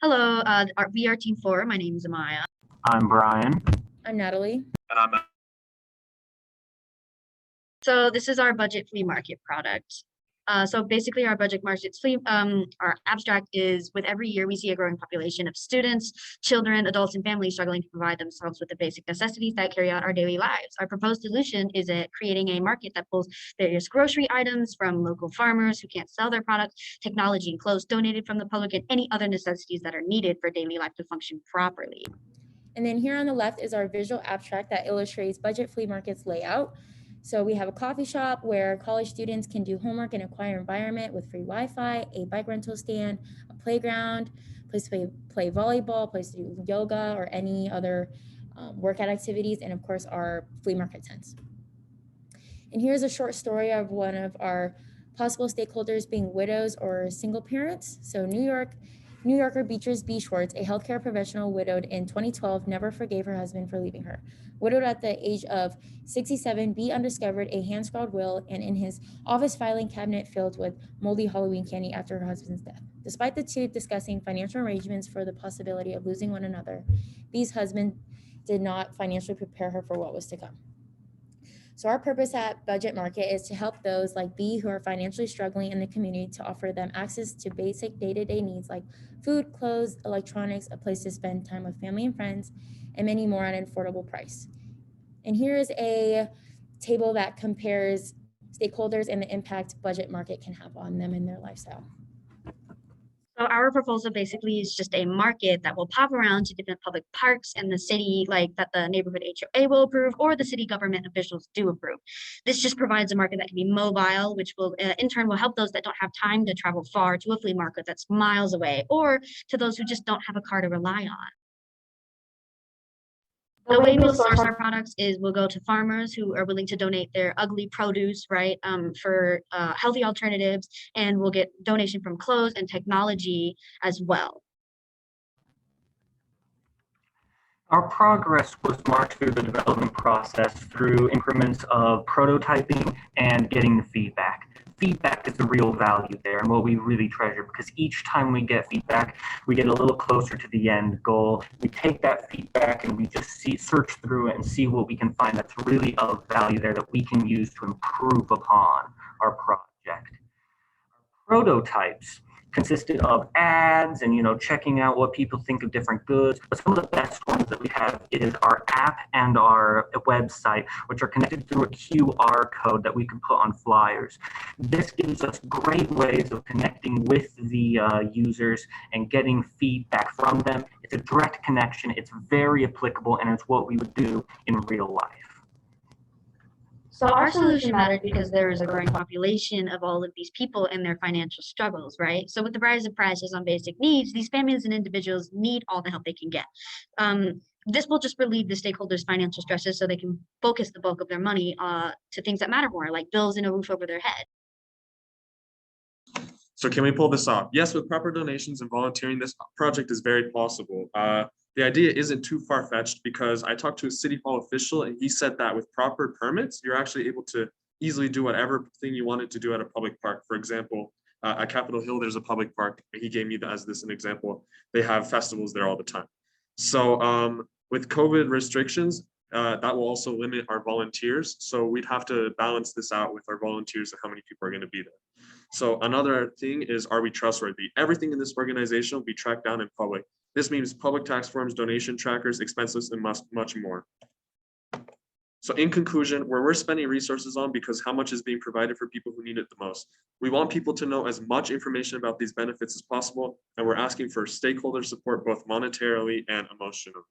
Hello, we are Team 4. My name is Amaya. I'm Brian. I'm Natalie. And I'm So this is our budget flea market product. So basically our budget market flea, our abstract is with every year we see a growing population of students, children, adults, and families struggling to provide themselves with the basic necessities that carry out our daily lives. Our proposed solution is creating a market that pulls various grocery items from local farmers who can't sell their products, technology and clothes donated from the public, and any other necessities that are needed for daily life to function properly. And then here on the left is our visual abstract that illustrates budget flea market's layout. So we have a coffee shop where college students can do homework in a quiet environment with free Wi-Fi, a bike rental stand, a playground, place to play volleyball, place to do yoga or any other workout activities, and of course our flea market tents. And here's a short story of one of our possible stakeholders being widows or single parents. So New Yorker Beatrice B. Schwartz, a healthcare professional widowed in 2012, never forgave her husband for leaving her. Widowed at the age of 67, B undiscovered a hand-scrawled will and in his office filing cabinet filled with moldy Halloween candy after her husband's death. Despite the two discussing financial arrangements for the possibility of losing one another, B's husband did not financially prepare her for what was to come. So our purpose at Budget Market is to help those like B who are financially struggling in the community, to offer them access to basic day-to-day needs like food, clothes, electronics, a place to spend time with family and friends, and many more at an affordable price. And here is a table that compares stakeholders and the impact Budget Market can have on them in their lifestyle. So our proposal basically is just a market that will pop around to different public parks in the city, like that the neighborhood HOA will approve or the city government officials do approve. This just provides a market that can be mobile, which will in turn will help those that don't have time to travel far to a flea market that's miles away, or to those who just don't have a car to rely on. The way we'll source our products is we'll go to farmers who are willing to donate their ugly produce, right, for healthy alternatives, and we'll get donation from clothes and technology as well. Our progress was marked through the development process through increments of prototyping and getting the feedback. Feedback is the real value there and what we really treasure, because each time we get feedback, we get a little closer to the end goal. We take that feedback and we just search through it and see what we can find that's really of value there that we can use to improve upon our project. Prototypes consisted of ads and checking out what people think of different goods, but some of the best ones that we have is our app and our website, which are connected through a QR code that we can put on flyers. This gives us great ways of connecting with the users and getting feedback from them. It's a direct connection, it's very applicable, and it's what we would do in real life. So our solution mattered because there is a growing population of all of these people and their financial struggles, right? So with the rise of prices on basic needs, these families and individuals need all the help they can get. This will just relieve the stakeholders' financial stresses so they can focus the bulk of their money to things that matter more, like bills and a roof over their head. So can we pull this off? Yes, with proper donations and volunteering, this project is very possible. The idea isn't too far-fetched because I talked to a city hall official and he said that with proper permits, you're actually able to easily do whatever thing you wanted to do at a public park. For example, at Capitol Hill, there's a public park. He gave me as this an example. They have festivals there all the time. So with COVID restrictions, that will also limit our volunteers. So we'd have to balance this out with our volunteers and how many people are going to be there. So another thing is, are we trustworthy? Everything in this organization will be tracked down in public. This means public tax forms, donation trackers, expense lists, and much more. So in conclusion, where we're spending resources on because how much is being provided for people who need it the most. We want people to know as much information about these benefits as possible, and we're asking for stakeholder support both monetarily and emotionally.